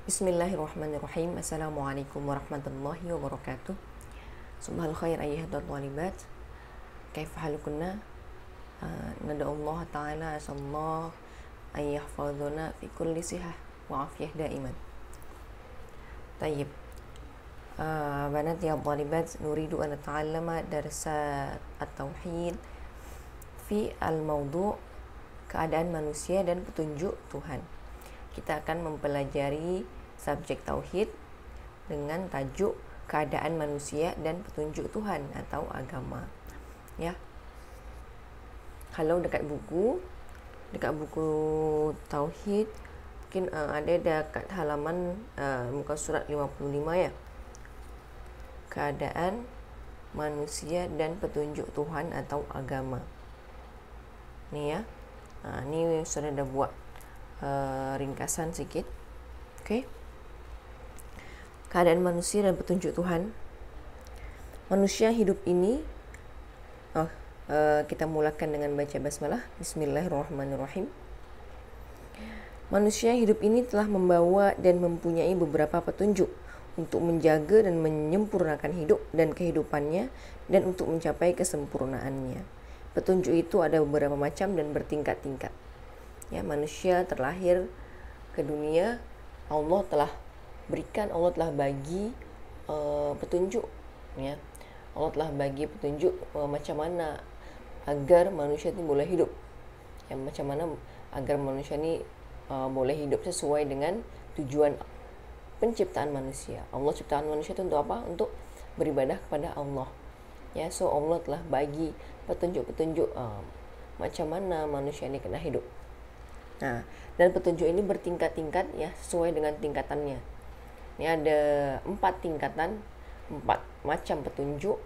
Bismillahirrahmanirrahim. Assalamualaikum warahmatullahi wabarakatuh. Subhanal khair ayyuhat thalibat. Kaifa halukunna? Nada Allah Ta'ala asallahu an yahfazuna fi kulli sihah wa afiyah daiman. Tayyib. Banat ya thalibat, nuridu an nata'allama darsa at-tauhid fi al-mawdu' keadaan manusia dan petunjuk Tuhan. Kita akan mempelajari subjek tauhid dengan tajuk keadaan manusia dan petunjuk Tuhan atau agama. Ya. Kalau dekat buku tauhid mungkin ada dekat halaman muka surat 55 ya. Keadaan manusia dan petunjuk Tuhan atau agama. Ni ya. Ni sudah dah buat ringkasan sikit. Okey. Keadaan manusia dan petunjuk Tuhan. Manusia hidup ini kita mulakan dengan baca basmalah. Bismillahirrahmanirrahim. Manusia hidup ini telah membawa dan mempunyai beberapa petunjuk untuk menjaga dan menyempurnakan hidup dan kehidupannya dan untuk mencapai kesempurnaannya. Petunjuk itu ada beberapa macam dan bertingkat-tingkat. Ya, manusia terlahir ke dunia, Allah telah bagi petunjuk, ya. Allah telah bagi petunjuk macam mana agar manusia ni boleh hidup. Ya, macam mana agar manusia ni boleh hidup sesuai dengan tujuan penciptaan manusia. Allah ciptaan manusia itu untuk apa? Untuk beribadah kepada Allah. Ya, so Allah telah bagi petunjuk-petunjuk macam mana manusia ni kena hidup. Dan petunjuk ini bertingkat-tingkat ya, sesuai dengan tingkatannya. Ini ada 4 tingkatan, 4 macam petunjuk,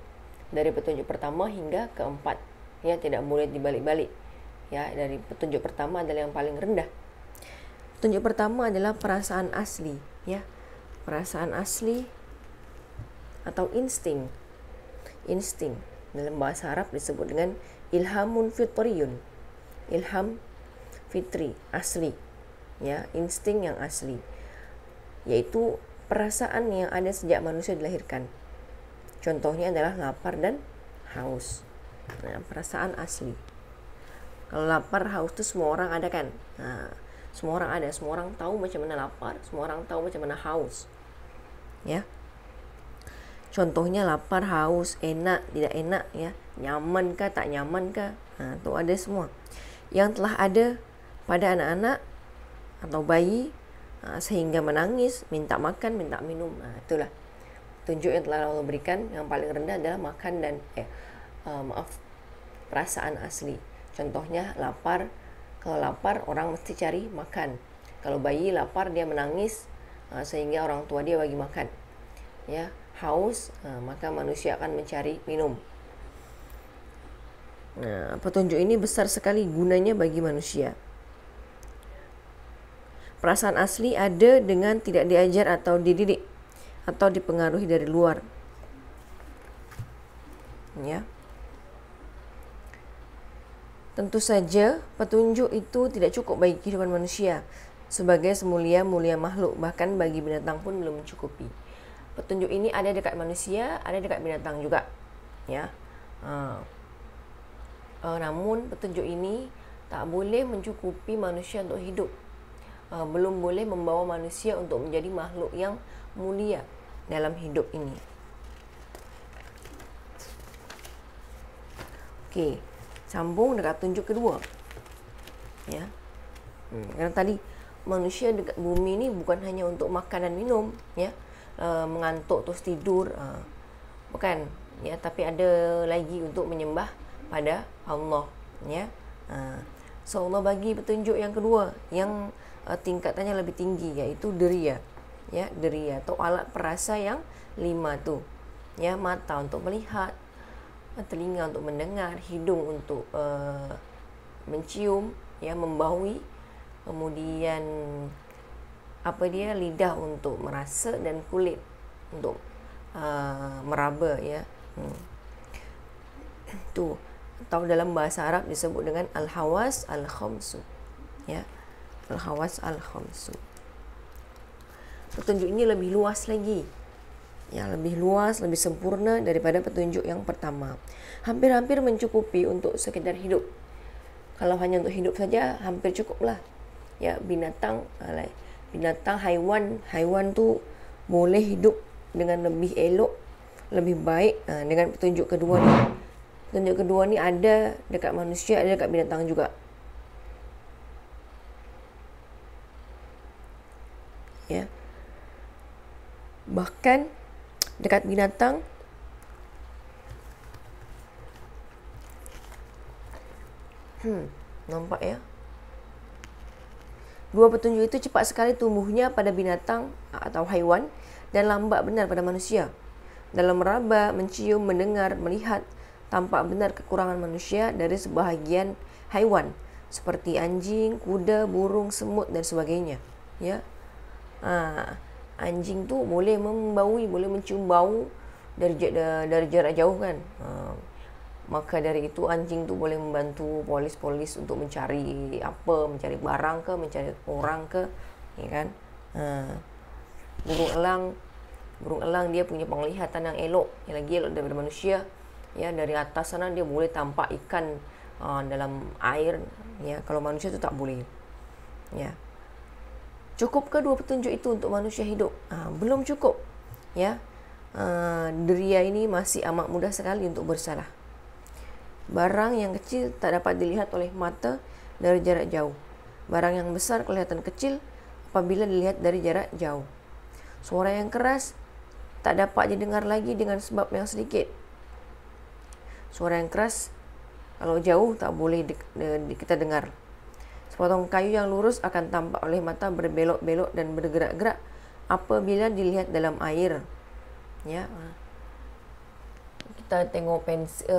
dari petunjuk pertama hingga keempat. Ya, tidak boleh dibalik-balik. Ya, dari petunjuk pertama adalah yang paling rendah. Petunjuk pertama adalah perasaan asli, ya. Perasaan asli atau insting. Insting dalam bahasa Arab disebut dengan ilhamun fitriyun. Ilham fitri, asli. Ya, insting yang asli. Yaitu perasaan yang ada sejak manusia dilahirkan. Contohnya adalah lapar dan haus. Perasaan asli. Kalau lapar, haus itu semua orang ada kan? Semua orang ada, semua orang tahu macam mana lapar, semua orang tahu macam mana haus. Ya. Contohnya lapar, haus, enak, tidak enak ya. Nyaman kah, tak nyaman kah? Tu ada semua. Yang telah ada pada anak-anak atau bayi sehingga menangis, minta makan, minta minum. Itulah petunjuk yang telah Allah berikan. Yang paling rendah adalah makan dan perasaan asli. Contohnya lapar. Kalau lapar orang mesti cari makan. Kalau bayi lapar dia menangis sehingga orang tua dia bagi makan. Ya, haus maka manusia akan mencari minum. Petunjuk ini besar sekali gunanya bagi manusia. Perasaan asli ada dengan tidak diajar atau dididik atau dipengaruhi dari luar. Ya. Tentu saja petunjuk itu tidak cukup bagi kehidupan manusia sebagai semulia-mulia makhluk, bahkan bagi binatang pun belum mencukupi. Petunjuk ini ada dekat manusia, ada dekat binatang juga. Ya. Namun petunjuk ini tak boleh mencukupi manusia untuk hidup. Belum boleh membawa manusia untuk menjadi makhluk yang mulia dalam hidup ini. Okey, sambung dekat petunjuk kedua. Ya. Karena tadi manusia dekat bumi ni bukan hanya untuk makan dan minum, ya. Mengantuk terus tidur, bukan, ya, tapi ada lagi untuk menyembah pada Allah, ya. So Allah bagi petunjuk yang kedua yang tingkatannya lebih tinggi, iaitu deriya. Ya, deriya atau alat perasa yang 5 tu. Ya, mata untuk melihat, telinga untuk mendengar, hidung untuk mencium, ya, membaui, kemudian lidah untuk merasa dan kulit untuk meraba, ya. Tu atau dalam bahasa Arab disebut dengan al-hawas al-khamsu. Ya. Al-hawas al-khamsu. petunjuk ini lebih luas lagi. Ya, lebih luas, lebih sempurna daripada petunjuk yang pertama. Hampir-hampir mencukupi untuk sekedar hidup. Kalau hanya untuk hidup saja, hampir cukuplah. Ya, binatang, haiwan tu boleh hidup dengan lebih elok, lebih baik dengan petunjuk kedua ni. Petunjuk kedua ni ada dekat manusia, ada dekat binatang juga. Ya. Bahkan dekat binatang nampak ya, dua petunjuk itu cepat sekali tumbuhnya pada binatang atau haiwan dan lambat benar pada manusia. Dalam meraba, mencium, mendengar, melihat, tampak benar kekurangan manusia dari sebahagian haiwan seperti anjing, kuda, burung, semut dan sebagainya. Ya. Anjing tu boleh membaui, boleh mencium bau dari jarak jauh kan. Maka dari itu anjing tu boleh membantu polis-polis untuk mencari apa, mencari barang ke, mencari orang ke, ya kan. Burung elang dia punya penglihatan yang elok, yang lagi elok daripada manusia. Ya, dari atas sana dia boleh tampak ikan dalam air, ya. Kalau manusia tu tak boleh. Ya. Cukup ke dua petunjuk itu untuk manusia hidup? Belum cukup. Ya. Deria ini masih amat mudah sekali untuk bersalah. Barang yang kecil tak dapat dilihat oleh mata dari jarak jauh. Barang yang besar kelihatan kecil apabila dilihat dari jarak jauh. Suara yang keras tak dapat didengar lagi dengan sebab yang sedikit. Suara yang keras kalau jauh tak boleh kita dengar. Sepotong kayu yang lurus akan tampak oleh mata berbelok-belok dan bergerak-gerak apabila dilihat dalam air. Ya. Kita tengok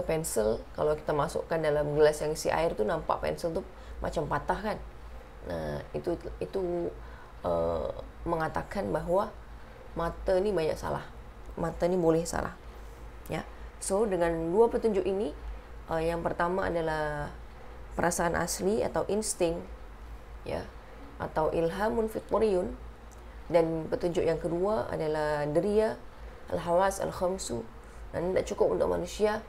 pensel, kalau kita masukkan dalam gelas yang isi air tu nampak pensel tu macam patah kan. Itu mengatakan bahawa mata ni banyak salah. Mata ni boleh salah. Ya. So dengan dua petunjuk ini, yang pertama adalah perasaan asli atau insting, ya, atau ilhamun fitriyun, dan petunjuk yang kedua adalah deria al-hawas al-khamsu. Dan tidak cukup untuk manusia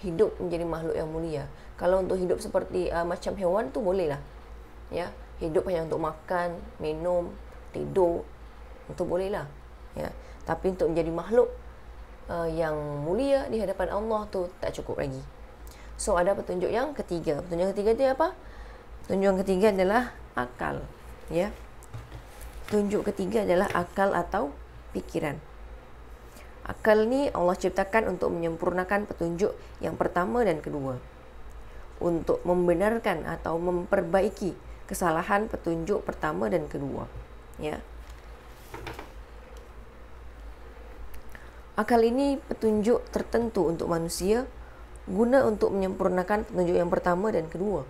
hidup menjadi makhluk yang mulia. Kalau untuk hidup seperti macam hewan tu boleh lah, ya, hidup hanya untuk makan, minum, tidur, itu boleh lah, ya. Tapi untuk menjadi makhluk yang mulia di hadapan Allah tu tak cukup lagi. So ada petunjuk yang ketiga. Petunjuk yang ketiga itu apa? Petunjuk yang ketiga adalah akal, ya. Petunjuk ketiga adalah akal atau pikiran. Akal ni Allah ciptakan untuk menyempurnakan petunjuk yang pertama dan kedua, untuk membenarkan atau memperbaiki kesalahan petunjuk pertama dan kedua, ya. Akal ini petunjuk tertentu untuk manusia, guna untuk menyempurnakan petunjuk yang pertama dan kedua.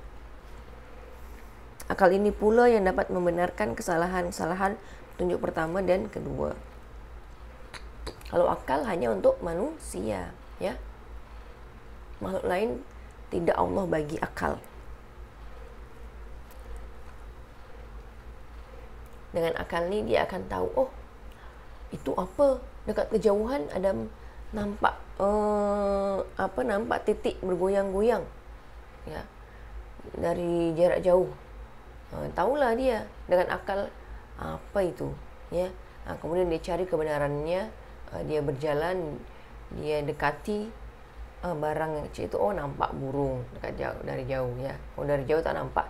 Akal ini pula yang dapat membenarkan kesalahan-kesalahan petunjuk pertama dan kedua. Kalau akal hanya untuk manusia, ya. Makhluk lain tidak Allah bagi akal. Dengan akal ni dia akan tahu, oh, itu apa? Dekat kejauhan ada nampak nampak titik bergoyang-goyang, ya, dari jarak jauh. Tahulah dia dengan akal apa itu, ya. Kemudian dia cari kebenarannya, dia berjalan, dia dekati barang yang kecil itu, oh, nampak burung dekat jauh, dari jauh, ya. Oh, dari jauh tak nampak,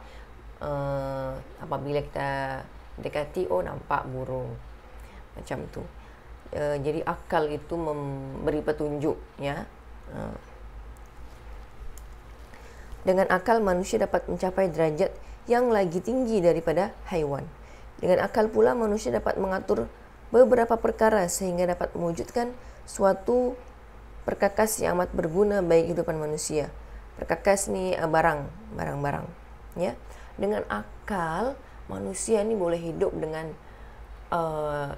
apabila kita dekati, oh, nampak burung, macam tu. Jadi akal itu memberi petunjuk, ya. Dengan akal manusia dapat mencapai derajat yang lagi tinggi daripada haiwan. Dengan akal pula manusia dapat mengatur beberapa perkara sehingga dapat mewujudkan suatu perkakas yang amat berguna bagi kehidupan manusia. Perkakas ni barang-barang, ya. Dengan akal manusia ni boleh hidup dengan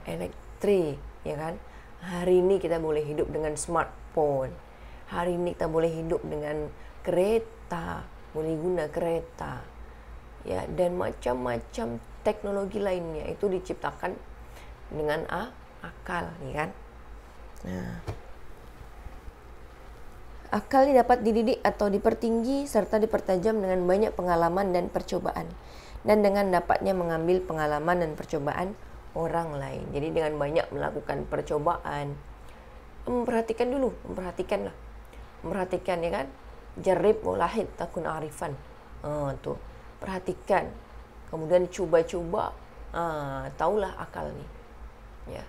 elektrik, ya kan. Hari ini kita boleh hidup dengan smartphone. Hari ini kita boleh hidup dengan kereta, boleh guna kereta, ya, dan macam-macam teknologi lainnya itu diciptakan dengan akal, ya kan? Nah, akal ini dapat dididik atau dipertinggi serta dipertajam dengan banyak pengalaman dan percobaan, dan dengan dapatnya mengambil pengalaman dan percobaan orang lain. Jadi dengan banyak melakukan percobaan, memperhatikan ya kan? Jarib walahid takun arifan. Tuh, perhatikan, kemudian coba-coba, taulah akal ni. Ya.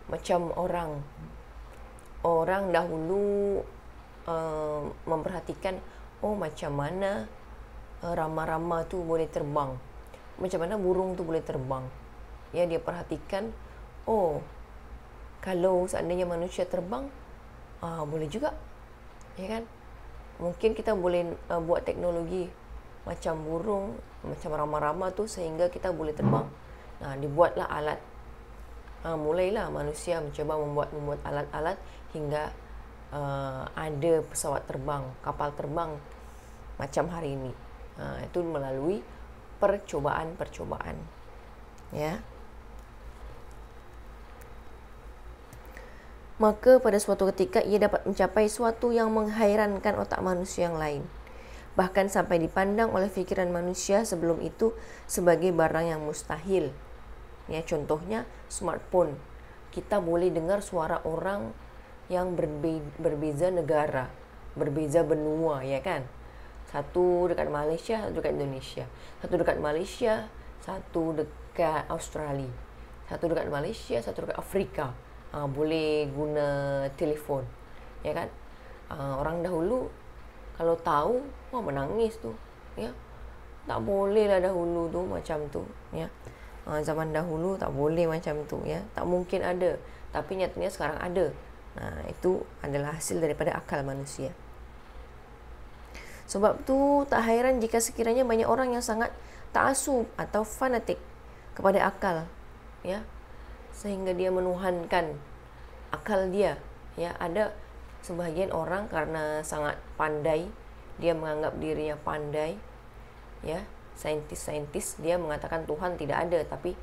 Macam orang dahulu memperhatikan, macam mana rama-rama tu boleh terbang, macam mana burung tu boleh terbang. Ya, dia perhatikan, kalau seandainya manusia terbang, boleh juga, ya kan? Mungkin kita boleh buat teknologi macam burung, macam rama-rama tu sehingga kita boleh terbang. Dibuatlah alat. Mulailah manusia mencoba membuat alat-alat hingga ada pesawat terbang, kapal terbang macam hari ini. Itu melalui percobaan-percobaan. Ya. Maka pada suatu ketika ia dapat mencapai suatu yang menghairankan otak manusia yang lain, bahkan sampai dipandang oleh fikiran manusia sebelum itu sebagai barang yang mustahil. Ya, contohnya smartphone. Kita boleh dengar suara orang yang berbeza negara, berbeza benua, ya kan? Satu dekat Malaysia, satu dekat Indonesia. Satu dekat Malaysia, satu dekat Australia. Satu dekat Malaysia, satu dekat Afrika. Boleh guna telefon, ya kan? Orang dahulu kalau tahu, menangis tu, ya. Tak boleh lah dahulu tu macam tu, ya. Zaman dahulu tak boleh macam tu, ya. Tak mungkin ada, tapi nyatanya sekarang ada. Itu adalah hasil daripada akal manusia. Sebab tu tak hairan jika sekiranya banyak orang yang sangat ta'assub atau fanatik kepada akal, ya, sehingga dia menuhankan akal dia. Ya, ada sebahagian orang karena sangat pandai, dia menganggap dirinya pandai, ya, saintis dia mengatakan Tuhan tidak ada, tapi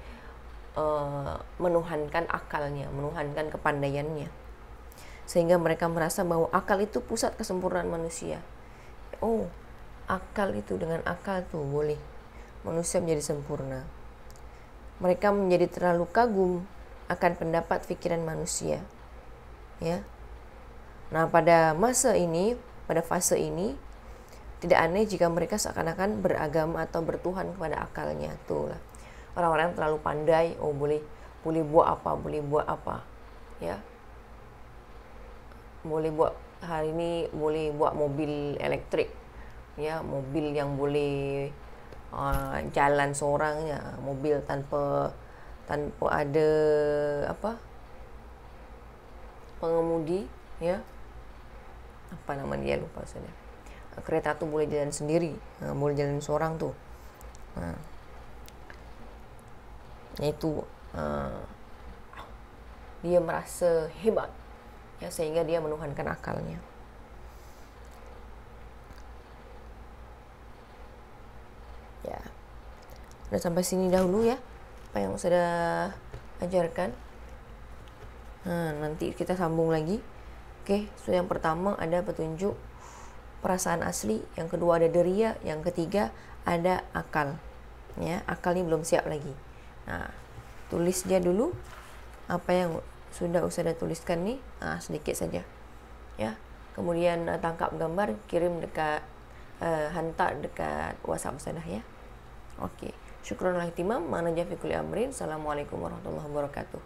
menuhankan akalnya, menuhankan kepandaiannya, sehingga mereka merasa bahwa akal itu pusat kesempurnaan manusia. Akal itu, dengan akal tu boleh manusia menjadi sempurna. Mereka menjadi terlalu kagum akan pendapat fikiran manusia, ya. Pada masa ini, pada fase ini, tidak aneh jika mereka seakan-akan beragama atau bertuhan kepada akalnya. Itulah orang-orang yang terlalu pandai. Boleh buat apa, ya. Boleh buat hari ini, boleh buat mobil elektrik, ya, mobil yang boleh jalan seorang, ya, mobil tanpa ada pengemudi, ya. Apa nama dia, lupa saya. Kereta tu boleh jalan sendiri, boleh jalan seorang tu. Itu dia merasa hebat, ya, sehingga dia menuhankan akalnya. Ya, sudah sampai sini dahulu, ya, apa yang saya ajarkan. Nanti kita sambung lagi. So yang pertama ada petunjuk perasaan asli, yang kedua ada deria, yang ketiga ada akal. Ya, akal ni belum siap lagi. Tulis dia dulu apa yang sudah Ustazah tuliskan ni, sedikit saja, ya. Kemudian tangkap gambar, kirim dekat hantar dekat WhatsApp Ustazah, ya. Okey. Syukran al ihtimam, mana jafi kulli amrin. Assalamualaikum warahmatullahi wabarakatuh.